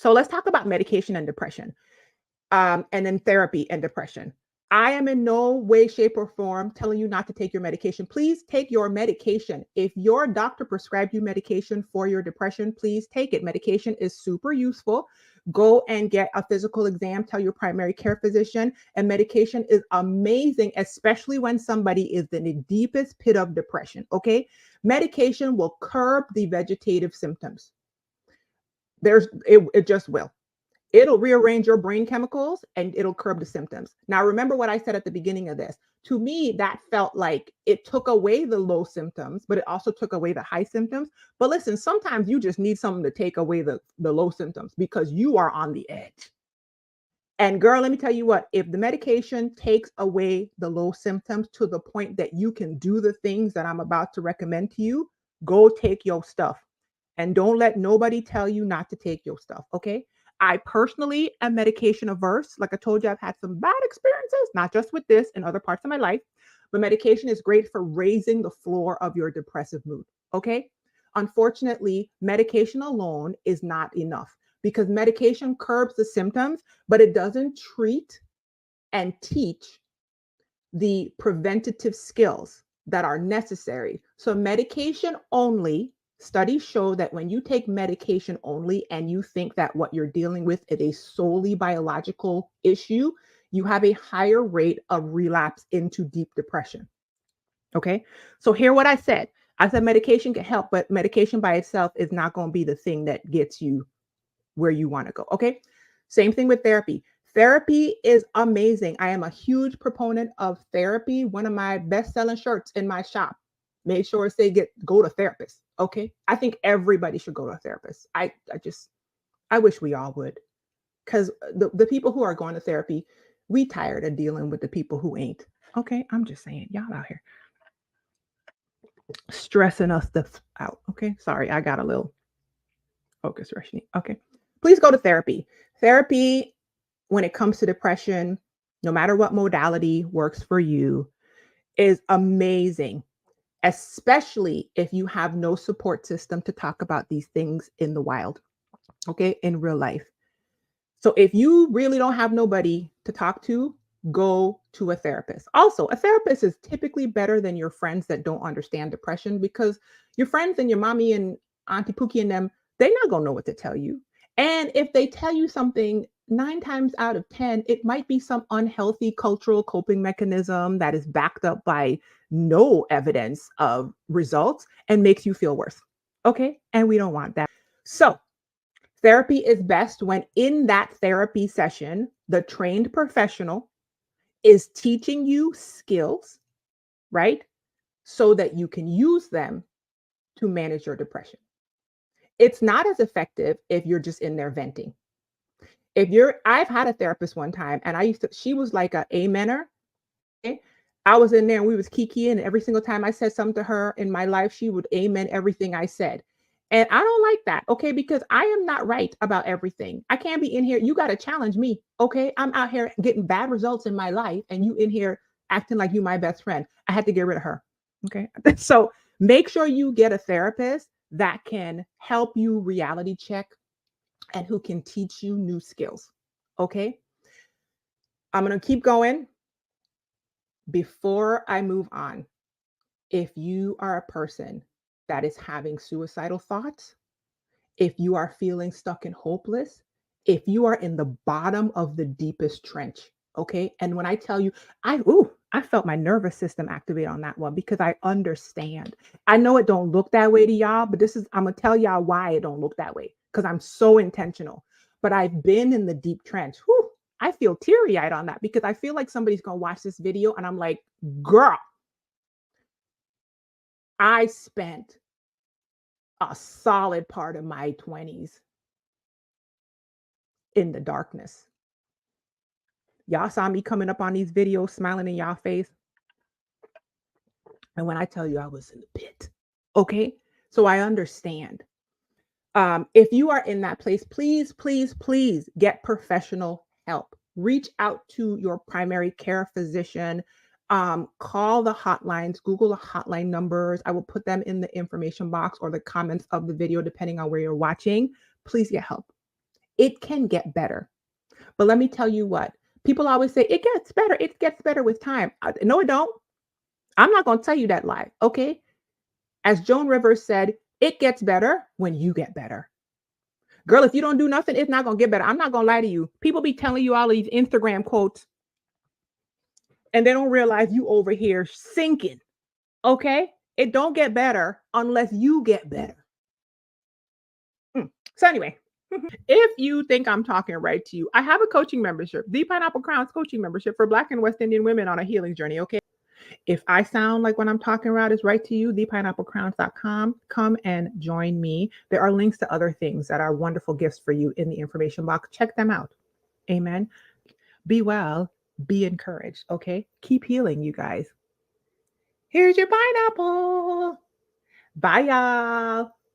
So let's talk about medication and depression, and then therapy and depression. I am in no way, shape, or form telling you not to take your medication. Please take your medication. If your doctor prescribed you medication for your depression, please take it. Medication is super useful. Go and get a physical exam. Tell your primary care physician. And medication is amazing, especially when somebody is in the deepest pit of depression. Okay. Medication will curb the vegetative symptoms. It just will. It'll rearrange your brain chemicals and it'll curb the symptoms. Now, remember what I said at the beginning of this. To me, that felt like it took away the low symptoms, but it also took away the high symptoms. But listen, sometimes you just need something to take away the low symptoms because you are on the edge. And girl, let me tell you what, if the medication takes away the low symptoms to the point that you can do the things that I'm about to recommend to you, go take your stuff. And don't let nobody tell you not to take your stuff. Okay. I personally am medication averse. Like I told you, I've had some bad experiences, not just with this in other parts of my life, but medication is great for raising the floor of your depressive mood. Okay. Unfortunately, medication alone is not enough because medication curbs the symptoms, but it doesn't treat and teach the preventative skills that are necessary. So, medication only, studies show that when you take medication only and you think that what you're dealing with is a solely biological issue, you have a higher rate of relapse into deep depression. Okay. So, hear what I said. I said medication can help, but medication by itself is not going to be the thing that gets you where you want to go. Okay. Same thing with therapy. Therapy is amazing. I am a huge proponent of therapy. One of my best selling shirts in my shop. Make sure it say go to therapist. Okay. I think everybody should go to a therapist. I wish we all would. Because the people who are going to therapy, we tired of dealing with the people who ain't. Okay. I'm just saying, y'all out here stressing us out. Okay. Sorry, I got a little focus, Roshini. Okay. Please go to therapy. Therapy, when it comes to depression, no matter what modality works for you, is amazing, especially if you have no support system to talk about these things in the wild, okay, in real life. So if you really don't have nobody to talk to, go to a therapist. Also, a therapist is typically better than your friends that don't understand depression because your friends and your mommy and Auntie Pookie and them, they're not going to know what to tell you. And if they tell you something, 9 times out of 10, it might be some unhealthy cultural coping mechanism that is backed up by no evidence of results and makes you feel worse. Okay. And we don't want that. So, therapy is best when in that therapy session, the trained professional is teaching you skills, right? So that you can use them to manage your depression. It's not as effective if you're just in there venting. I've had a therapist one time and she was like a amener. Okay? I was in there and we was kikiing and every single time I said something to her in my life, she would amen everything I said. And I don't like that, okay? Because I am not right about everything. I can't be in here. You got to challenge me, okay? I'm out here getting bad results in my life and you in here acting like you my best friend. I had to get rid of her, okay? So make sure you get a therapist that can help you reality check and who can teach you new skills, okay? I'm going to keep going. Before I move on, if you are a person that is having suicidal thoughts, if you are feeling stuck and hopeless, if you are in the bottom of the deepest trench, okay? And when I tell you, I felt my nervous system activate on that one because I understand. I know it don't look that way to y'all, but I'm gonna tell y'all why it don't look that way because I'm so intentional. But I've been in the deep trench. Whew, I feel teary-eyed on that because I feel like somebody's gonna watch this video and I'm like, girl, I spent a solid part of my 20s in the darkness. Y'all saw me coming up on these videos, smiling in y'all face. And when I tell you I was in the pit, okay? So I understand. If you are in that place, please, please, please get professional help. Reach out to your primary care physician. Call the hotlines, Google the hotline numbers. I will put them in the information box or the comments of the video, depending on where you're watching. Please get help. It can get better. But let me tell you what, people always say, "It gets better. It gets better with time." No, it don't. I'm not gonna tell you that lie, okay? As Joan Rivers said, "It gets better when you get better." Girl, if you don't do nothing, it's not gonna get better. I'm not gonna lie to you. People be telling you all these Instagram quotes, and they don't realize you over here sinking, okay? It don't get better unless you get better. So anyway, if you think I'm talking right to you, I have a coaching membership, the Pineapple Crowns coaching membership for Black and West Indian women on a healing journey, okay? If I sound like what I'm talking about is right to you, thepineapplecrowns.com, come and join me. There are links to other things that are wonderful gifts for you in the information box. Check them out. Amen. Be well, be encouraged, okay? Keep healing, you guys. Here's your pineapple. Bye, y'all.